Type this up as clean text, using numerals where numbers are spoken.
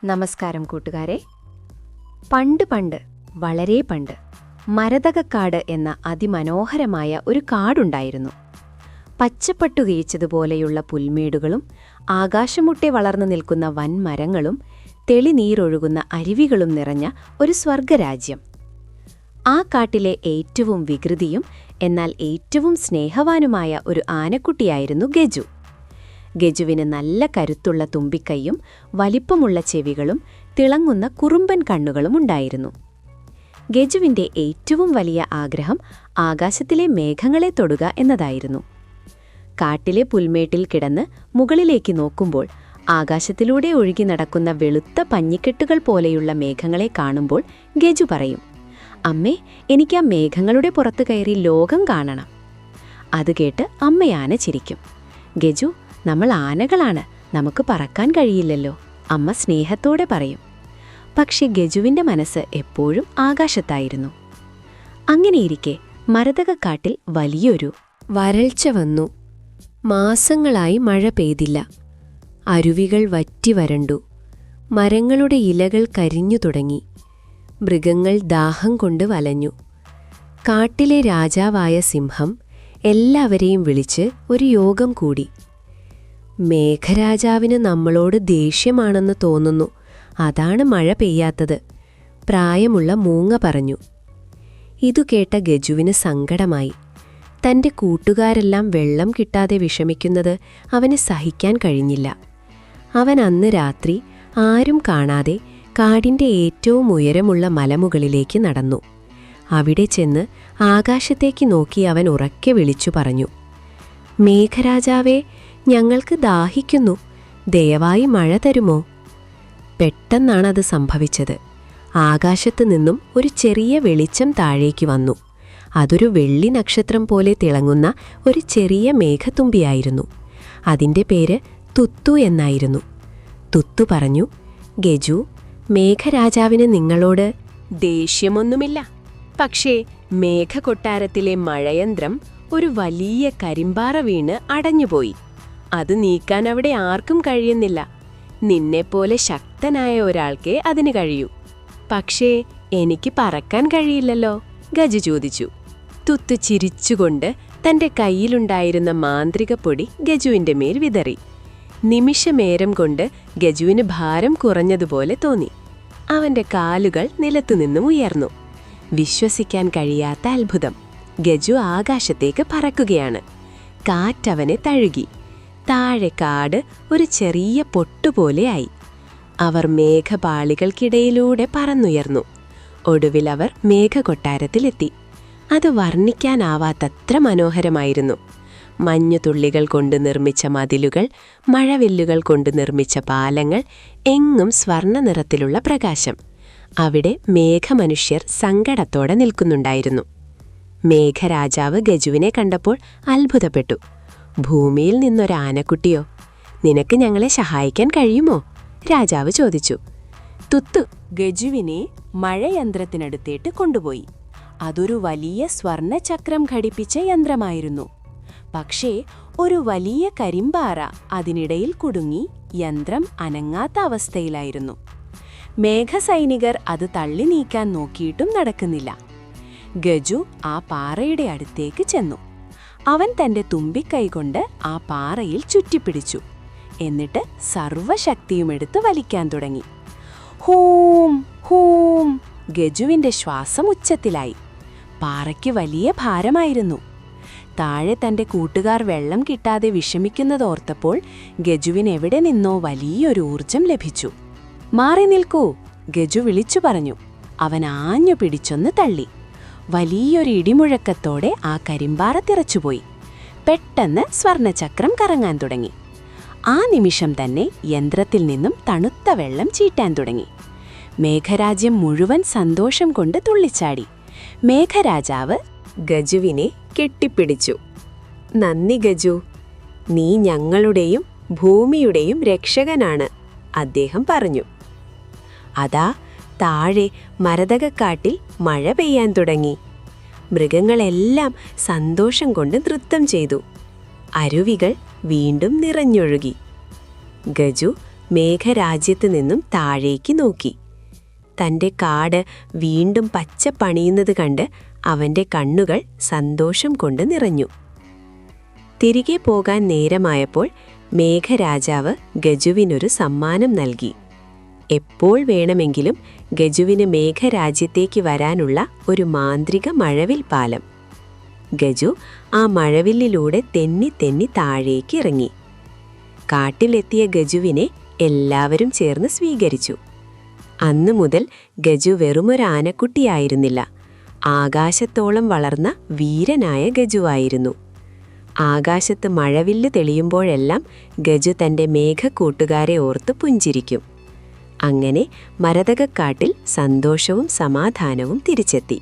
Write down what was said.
നമസ്കാരം കൂട്ടുകാരെ. പണ്ട് പണ്ട്, വളരെ പണ്ട്, മരതകക്കാട് എന്ന അതിമനോഹരമായ ഒരു കാടുണ്ടായിരുന്നു. പച്ചപ്പട്ടു ഗീച്ചതുപോലെയുള്ള പുൽമേടുകളും ആകാശമുട്ടെ വളർന്നു നിൽക്കുന്ന വൻമരങ്ങളും തെളിനീരൊഴുകുന്ന അരുവികളും നിറഞ്ഞ ഒരു സ്വർഗരാജ്യം. ആ കാട്ടിലെ ഏറ്റവും വികൃതിയും എന്നാൽ ഏറ്റവും സ്നേഹവാനുമായ ഒരു ആനക്കുട്ടിയായിരുന്നു ഗജു. ഗജുവിന് നല്ല കരുത്തുള്ള തുമ്പിക്കൈയും വലിപ്പമുള്ള ചെവികളും തിളങ്ങുന്ന കുറുമ്പൻ കണ്ണുകളും ഉണ്ടായിരുന്നു. ഗജുവിന്റെ ഏറ്റവും വലിയ ആഗ്രഹം ആകാശത്തിലെ മേഘങ്ങളെ തൊടുക എന്നതായിരുന്നു. കാട്ടിലെ പുൽമേട്ടിൽ കിടന്ന് മുകളിലേക്ക് നോക്കുമ്പോൾ ആകാശത്തിലൂടെ ഒഴുകി നടക്കുന്ന വെളുത്ത പഞ്ഞിക്കെട്ടുകൾ പോലെയുള്ള മേഘങ്ങളെ കാണുമ്പോൾ ഗജു പറയും, "അമ്മേ, എനിക്ക് ആ മേഘങ്ങളുടെ പുറത്തു കയറി ലോകം കാണണം." അത് കേട്ട് അമ്മയാന ചിരിക്കും. "ഗജു, നമ്മൾ ആനകളാണ്, നമുക്ക് പറക്കാൻ കഴിയില്ലല്ലോ," അമ്മ സ്നേഹത്തോടെ പറയും. പക്ഷെ ഗജുവിന്റെ മനസ്സ് എപ്പോഴും ആകാശത്തായിരുന്നു. അങ്ങനെയിരിക്കെ മരതകക്കാട്ടിൽ വലിയൊരു വരൾച്ച വന്നു. മാസങ്ങളായി മഴ പെയ്തില്ല. അരുവികൾ വറ്റി വരണ്ടു. മരങ്ങളുടെ ഇലകൾ കരിഞ്ഞു തുടങ്ങി. മൃഗങ്ങൾ ദാഹം കൊണ്ട് വലഞ്ഞു. കാട്ടിലെ രാജാവായ സിംഹം എല്ലാവരെയും വിളിച്ച് ഒരു യോഗം കൂടി. "മേഘരാജാവിന് നമ്മളോട് ദേഷ്യമാണെന്ന് തോന്നുന്നു, അതാണ് മഴ പെയ്യാത്തത്," പ്രായമുള്ള മൂങ്ങ പറഞ്ഞു. ഇതു കേട്ട ഗജുവിന് സങ്കടമായി. തന്റെ കൂട്ടുകാരെല്ലാം വെള്ളം കിട്ടാതെ വിഷമിക്കുന്നത് അവന് സഹിക്കാൻ കഴിഞ്ഞില്ല. അവൻ അന്ന് രാത്രി ആരും കാണാതെ കാടിന്റെ ഏറ്റവും ഉയരമുള്ള മലമുകളിലേക്ക് നടന്നു. അവിടെ ചെന്ന് ആകാശത്തേക്ക് നോക്കി അവൻ ഉറക്കെ വിളിച്ചു പറഞ്ഞു, "മേഘരാജാവേ, ഞങ്ങൾക്ക് ദാഹിക്കുന്നു, ദയവായി മഴ തരുമോ?" പെട്ടെന്നാണത് സംഭവിച്ചത്. ആകാശത്തു നിന്നും ഒരു ചെറിയ വെളിച്ചം താഴേക്ക് വന്നു. അതൊരു വെള്ളി നക്ഷത്രം പോലെ തിളങ്ങുന്ന ഒരു ചെറിയ മേഘത്തുമ്പിയായിരുന്നു. അതിൻ്റെ പേര് തുത്തു എന്നായിരുന്നു. തുത്തു പറഞ്ഞു, "ഗജു, മേഘരാജാവിന് നിങ്ങളോട് ദേഷ്യമൊന്നുമില്ല. പക്ഷേ മേഘകൊട്ടാരത്തിലെ മഴയന്ത്രം ഒരു വലിയ കരിമ്പാറ വീണ് അടഞ്ഞുപോയി. അത് നീക്കാൻ അവിടെ ആർക്കും കഴിയുന്നില്ല. നിന്നെപ്പോലെ ശക്തനായ ഒരാൾക്കേ അതിന് കഴിയൂ. പക്ഷേ എനിക്ക് പറക്കാൻ കഴിയില്ലല്ലോ," ഗജു ചോദിച്ചു. തുത്തു ചിരിച്ചുകൊണ്ട് തന്റെ കയ്യിലുണ്ടായിരുന്ന മാന്ത്രിക പൊടി ഗജുവിന്റെ മേൽ വിതറി. നിമിഷനേരം കൊണ്ട് ഗജുവിന് ഭാരം കുറഞ്ഞതുപോലെ തോന്നി. അവന്റെ കാലുകൾ നിലത്തുനിന്നും ഉയർന്നു. വിശ്വസിക്കാൻ കഴിയാത്ത അത്ഭുതം! ഗജു ആകാശത്തേക്ക് പറക്കുകയാണ്. കാറ്റവനെ തഴുകി. താഴെ കാട് ഒരു ചെറിയ പൊട്ടുപോലെയായി. അവർ മേഘപാളികൾക്കിടയിലൂടെ പറന്നുയർന്നു. ഒടുവിൽ അവർ മേഘകൊട്ടാരത്തിലെത്തി. അത് വർണ്ണിക്കാനാവാത്തത്ര മനോഹരമായിരുന്നു. മഞ്ഞുതുള്ളികൾ കൊണ്ട് നിർമ്മിച്ച മതിലുകൾ, മഴവില്ലുകൾ കൊണ്ട് നിർമ്മിച്ച പാലങ്ങൾ, എങ്ങും സ്വർണ്ണ നിറത്തിലുള്ള പ്രകാശം. അവിടെ മേഘമനുഷ്യർ സങ്കടത്തോടെ നിൽക്കുന്നുണ്ടായിരുന്നു. മേഘരാജാവ് ഗജുവിനെ കണ്ടപ്പോൾ അത്ഭുതപ്പെട്ടു. "ഭൂമിയിൽ നിന്നൊരാനക്കുട്ടിയോ? നിനക്ക് ഞങ്ങളെ സഹായിക്കാൻ കഴിയുമോ?" രാജാവ് ചോദിച്ചു. തുത്തു ഗജുവിനെ മഴയന്ത്രത്തിനടുത്തേട്ട് കൊണ്ടുപോയി. അതൊരു വലിയ സ്വർണ്ണചക്രം ഘടിപ്പിച്ച യന്ത്രമായിരുന്നു. പക്ഷേ ഒരു വലിയ കരിമ്പാറ അതിനിടയിൽ കുടുങ്ങി യന്ത്രം അനങ്ങാത്ത അവസ്ഥയിലായിരുന്നു. മേഘസൈനികർ അത് തള്ളി നീക്കാൻ നോക്കിയിട്ടും നടക്കുന്നില്ല. ഗജു ആ പാറയുടെ അടുത്തേക്ക് ചെന്നു. അവൻ തന്റെ തുമ്പിക്കൈകൊണ്ട് ആ പാറയിൽ ചുറ്റിപ്പിടിച്ചു. എന്നിട്ട് സർവശക്തിയുമെടുത്ത് വലിക്കാൻ തുടങ്ങി. ഹൂം ഹൂം! ഗജുവിന്റെ ശ്വാസം ഉച്ചത്തിലായി. പാറയ്ക്ക് വലിയ ഭാരമായിരുന്നു. താഴെ തന്റെ കൂട്ടുകാർ വെള്ളം കിട്ടാതെ വിഷമിക്കുന്നതോർത്തപ്പോൾ ഗജുവിന് എവിടെ നിന്നോ വലിയൊരു ഊർജം ലഭിച്ചു. "മാറി നിൽക്കൂ!" ഗജു വിളിച്ചു പറഞ്ഞു. അവൻ ആഞ്ഞു പിടിച്ചൊന്ന് തള്ളി. വലിയൊരു ഇടിമുഴക്കത്തോടെ ആ കരിമ്പാറ തിറച്ചുപോയി. പെട്ടെന്ന് സ്വർണ്ണചക്രം കറങ്ങാൻ തുടങ്ങി. ആ നിമിഷം തന്നെ യന്ത്രത്തിൽ നിന്നും തണുത്ത വെള്ളം ചീറ്റാൻ തുടങ്ങി. മേഘരാജ്യം മുഴുവൻ സന്തോഷം കൊണ്ട് തുള്ളിച്ചാടി. മേഘരാജാവ് ഗജുവിനെ കെട്ടിപ്പിടിച്ചു. "നന്ദി ഗജു, നീ ഞങ്ങളുടെയും ഭൂമിയുടെയും രക്ഷകനാണ്," അദ്ദേഹം പറഞ്ഞു. അതാ താഴെ മരതകക്കാട്ടിൽ മഴ പെയ്യാൻ തുടങ്ങി. മൃഗങ്ങളെല്ലാം സന്തോഷം കൊണ്ട് നൃത്തം ചെയ്തു. അരുവികൾ വീണ്ടും നിറഞ്ഞൊഴുകി. ഗജു മേഘരാജ്യത്തു നിന്നും താഴേക്ക് നോക്കി. തൻ്റെ കാട് വീണ്ടും പച്ച പണിയുന്നത് കണ്ട് അവൻ്റെ കണ്ണുകൾ സന്തോഷം കൊണ്ട് നിറഞ്ഞു. തിരികെ പോകാൻ നേരമായപ്പോൾ മേഘരാജാവ് ഗജുവിനൊരു സമ്മാനം നൽകി. എപ്പോൾ വേണമെങ്കിലും ഗജുവിന് മേഘരാജ്യത്തേക്ക് വരാനുള്ള ഒരു മാന്ത്രിക മഴവിൽ പാലം. ഗജു ആ മഴവില്ലിലൂടെ തെന്നി തെന്നി താഴേക്ക് ഇറങ്ങി. കാട്ടിലെത്തിയ ഗജുവിനെ എല്ലാവരും ചേർന്ന് സ്വീകരിച്ചു. അന്നു മുതൽ ഗജു വെറുമൊരു ആനക്കുട്ടിയായിരുന്നില്ല, ആകാശത്തോളം വളർന്ന വീരനായ ഗജുവായിരുന്നു. ആകാശത്ത് മഴവില്ല് തെളിയുമ്പോഴെല്ലാം ഗജു തൻ്റെ മേഘക്കൂട്ടുകാരെ ഓർത്ത് പുഞ്ചിരിക്കും. അങ്ങനെ മരതകക്കാട്ടിൽ സന്തോഷവും സമാധാനവും തിരിച്ചെത്തി.